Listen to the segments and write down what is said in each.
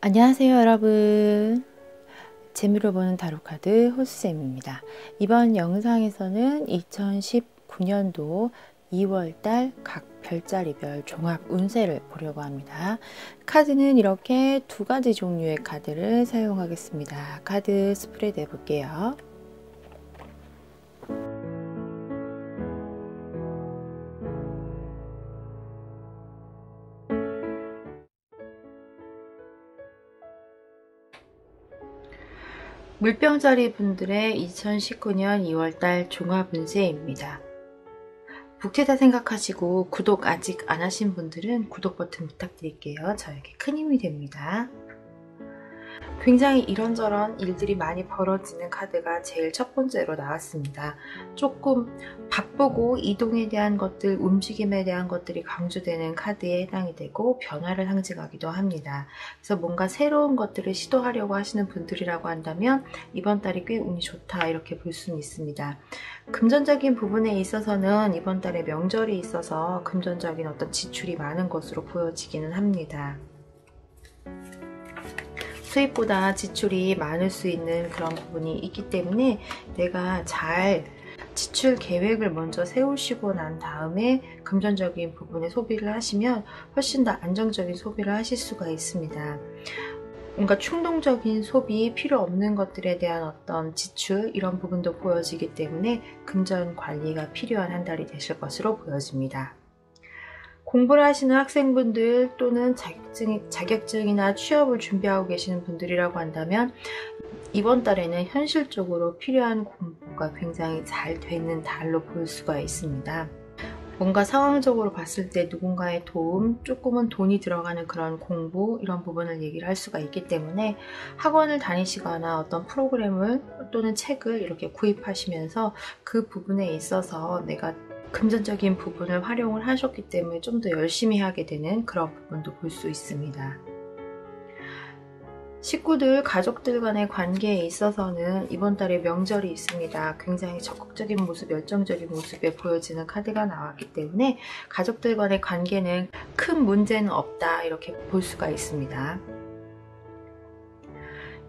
안녕하세요 여러분. 재미로 보는 타로카드 호수쌤입니다. 이번 영상에서는 2019년도 2월달 각 별자리별 종합 운세를 보려고 합니다. 카드는 이렇게 두 가지 종류의 카드를 사용하겠습니다. 카드 스프레드 해볼게요. 물병자리 분들의 2019년 2월달 종합운세입니다. 북티다 생각하시고 구독 아직 안 하신 분들은 구독 버튼 부탁드릴게요. 저에게 큰 힘이 됩니다. 굉장히 이런저런 일들이 많이 벌어지는 카드가 제일 첫 번째로 나왔습니다. 조금 바쁘고 이동에 대한 것들, 움직임에 대한 것들이 강조되는 카드에 해당이 되고 변화를 상징하기도 합니다. 그래서 뭔가 새로운 것들을 시도하려고 하시는 분들이라고 한다면 이번 달이 꽤 운이 좋다 이렇게 볼 수는 있습니다. 금전적인 부분에 있어서는 이번 달에 명절이 있어서 금전적인 어떤 지출이 많은 것으로 보여지기는 합니다. 수입보다 지출이 많을 수 있는 그런 부분이 있기 때문에 내가 잘 지출 계획을 먼저 세우시고 난 다음에 금전적인 부분에 소비를 하시면 훨씬 더 안정적인 소비를 하실 수가 있습니다. 뭔가 충동적인 소비, 필요 없는 것들에 대한 어떤 지출 이런 부분도 보여지기 때문에 금전 관리가 필요한 한 달이 되실 것으로 보여집니다. 공부를 하시는 학생분들 또는 자격증이나 취업을 준비하고 계시는 분들이라고 한다면 이번 달에는 현실적으로 필요한 공부가 굉장히 잘 되는 달로 볼 수가 있습니다. 뭔가 상황적으로 봤을 때 누군가의 도움, 조금은 돈이 들어가는 그런 공부 이런 부분을 얘기를 할 수가 있기 때문에 학원을 다니시거나 어떤 프로그램을 또는 책을 이렇게 구입하시면서 그 부분에 있어서 내가 금전적인 부분을 활용을 하셨기 때문에 좀 더 열심히 하게 되는 그런 부분도 볼 수 있습니다. 식구들, 가족들 간의 관계에 있어서는 이번 달에 명절이 있습니다. 굉장히 적극적인 모습, 열정적인 모습에 보여지는 카드가 나왔기 때문에 가족들 간의 관계는 큰 문제는 없다 이렇게 볼 수가 있습니다.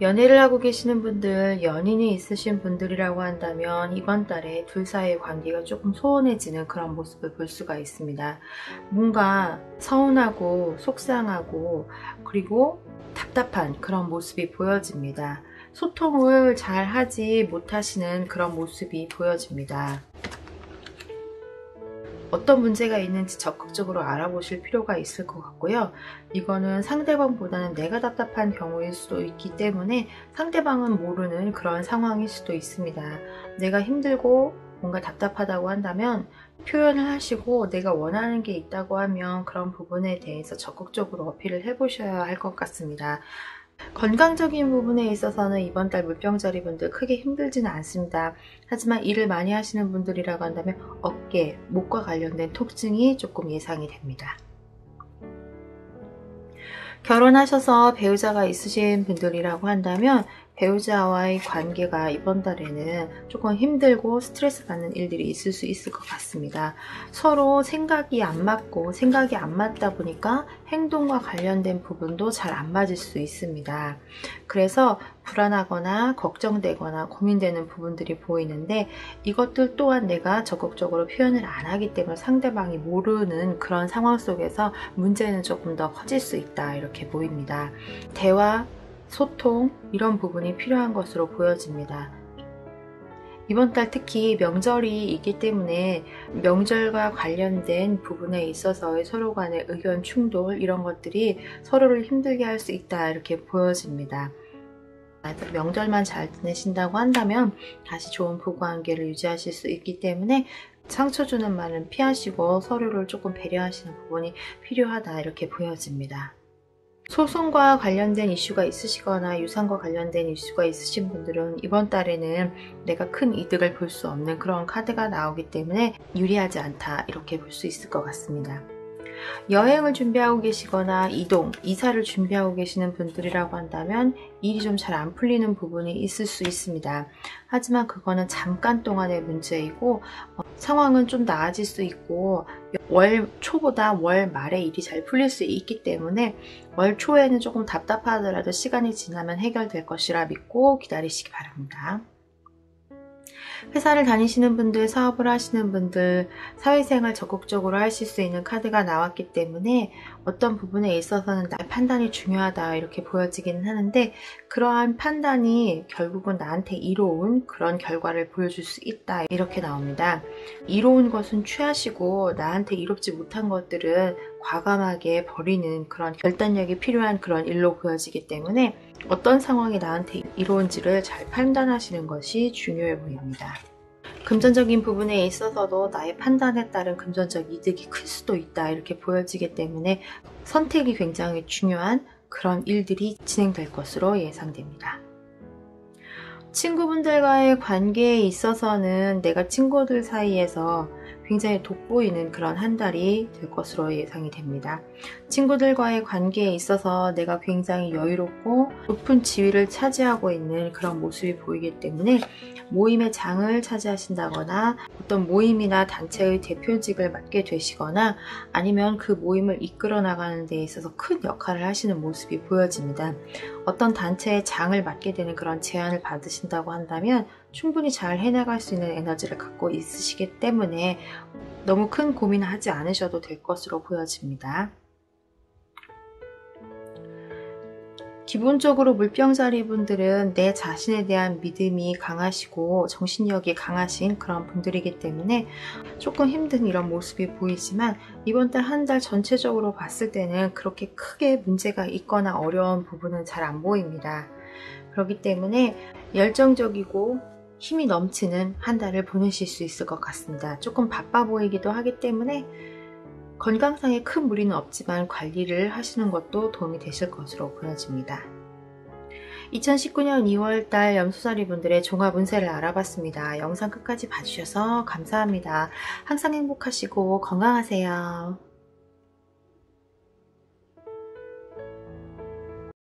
연애를 하고 계시는 분들, 연인이 있으신 분들이라고 한다면 이번 달에 둘 사이의 관계가 조금 소원해지는 그런 모습을 볼 수가 있습니다. 뭔가 서운하고 속상하고 그리고 답답한 그런 모습이 보여집니다. 소통을 잘 하지 못하시는 그런 모습이 보여집니다. 어떤 문제가 있는지 적극적으로 알아보실 필요가 있을 것 같고요. 이거는 상대방보다는 내가 답답한 경우일 수도 있기 때문에 상대방은 모르는 그런 상황일 수도 있습니다. 내가 힘들고 뭔가 답답하다고 한다면 표현을 하시고 내가 원하는 게 있다고 하면 그런 부분에 대해서 적극적으로 어필을 해보셔야 할 것 같습니다. 건강적인 부분에 있어서는 이번 달 물병자리 분들 크게 힘들지는 않습니다. 하지만 일을 많이 하시는 분들이라고 한다면 어깨, 목과 관련된 통증이 조금 예상이 됩니다. 결혼하셔서 배우자가 있으신 분들이라고 한다면 배우자와의 관계가 이번 달에는 조금 힘들고 스트레스 받는 일들이 있을 수 있을 것 같습니다. 서로 생각이 안 맞고 생각이 안 맞다 보니까 행동과 관련된 부분도 잘 안 맞을 수 있습니다. 그래서 불안하거나 걱정되거나 고민되는 부분들이 보이는데 이것들 또한 내가 적극적으로 표현을 안 하기 때문에 상대방이 모르는 그런 상황 속에서 문제는 조금 더 커질 수 있다 이렇게 보입니다. 대화, 소통 이런 부분이 필요한 것으로 보여집니다. 이번 달 특히 명절이 있기 때문에 명절과 관련된 부분에 있어서의 서로 간의 의견 충돌 이런 것들이 서로를 힘들게 할 수 있다 이렇게 보여집니다. 명절만 잘 지내신다고 한다면 다시 좋은 부부관계를 유지하실 수 있기 때문에 상처 주는 말은 피하시고 서로를 조금 배려하시는 부분이 필요하다 이렇게 보여집니다. 소송과 관련된 이슈가 있으시거나 유산과 관련된 이슈가 있으신 분들은 이번 달에는 내가 큰 이득을 볼 수 없는 그런 카드가 나오기 때문에 유리하지 않다 이렇게 볼 수 있을 것 같습니다. 여행을 준비하고 계시거나 이사를 준비하고 계시는 분들이라고 한다면 일이 좀 잘 안 풀리는 부분이 있을 수 있습니다. 하지만 그거는 잠깐 동안의 문제이고 상황은 좀 나아질 수 있고 월 초보다 월 말에 일이 잘 풀릴 수 있기 때문에 월 초에는 조금 답답하더라도 시간이 지나면 해결될 것이라 믿고 기다리시기 바랍니다. 회사를 다니시는 분들, 사업을 하시는 분들, 사회생활 적극적으로 하실 수 있는 카드가 나왔기 때문에 어떤 부분에 있어서는 나의 판단이 중요하다 이렇게 보여지기는 하는데 그러한 판단이 결국은 나한테 이로운 그런 결과를 보여줄 수 있다 이렇게 나옵니다. 이로운 것은 취하시고 나한테 이롭지 못한 것들은 과감하게 버리는 그런 결단력이 필요한 그런 일로 보여지기 때문에 어떤 상황이 나한테 이로운지를 잘 판단하시는 것이 중요해 보입니다. 금전적인 부분에 있어서도 나의 판단에 따른 금전적 이득이 클 수도 있다 이렇게 보여지기 때문에 선택이 굉장히 중요한 그런 일들이 진행될 것으로 예상됩니다. 친구분들과의 관계에 있어서는 내가 친구들 사이에서 굉장히 돋보이는 그런 한 달이 될 것으로 예상이 됩니다. 친구들과의 관계에 있어서 내가 굉장히 여유롭고 높은 지위를 차지하고 있는 그런 모습이 보이기 때문에 모임의 장을 차지하신다거나 어떤 모임이나 단체의 대표직을 맡게 되시거나 아니면 그 모임을 이끌어 나가는 데 있어서 큰 역할을 하시는 모습이 보여집니다. 어떤 단체의 장을 맡게 되는 그런 제안을 받으신다고 한다면 충분히 잘 해나갈 수 있는 에너지를 갖고 있으시기 때문에 너무 큰 고민을 하지 않으셔도 될 것으로 보여집니다. 기본적으로 물병자리 분들은 내 자신에 대한 믿음이 강하시고 정신력이 강하신 그런 분들이기 때문에 조금 힘든 이런 모습이 보이지만 이번 달 한 달 전체적으로 봤을 때는 그렇게 크게 문제가 있거나 어려운 부분은 잘 안 보입니다. 그렇기 때문에 열정적이고 힘이 넘치는 한 달을 보내실 수 있을 것 같습니다. 조금 바빠 보이기도 하기 때문에 건강상에 큰 무리는 없지만 관리를 하시는 것도 도움이 되실 것으로 보여집니다. 2019년 2월달 염소자리 분들의 종합 운세를 알아봤습니다. 영상 끝까지 봐주셔서 감사합니다. 항상 행복하시고 건강하세요.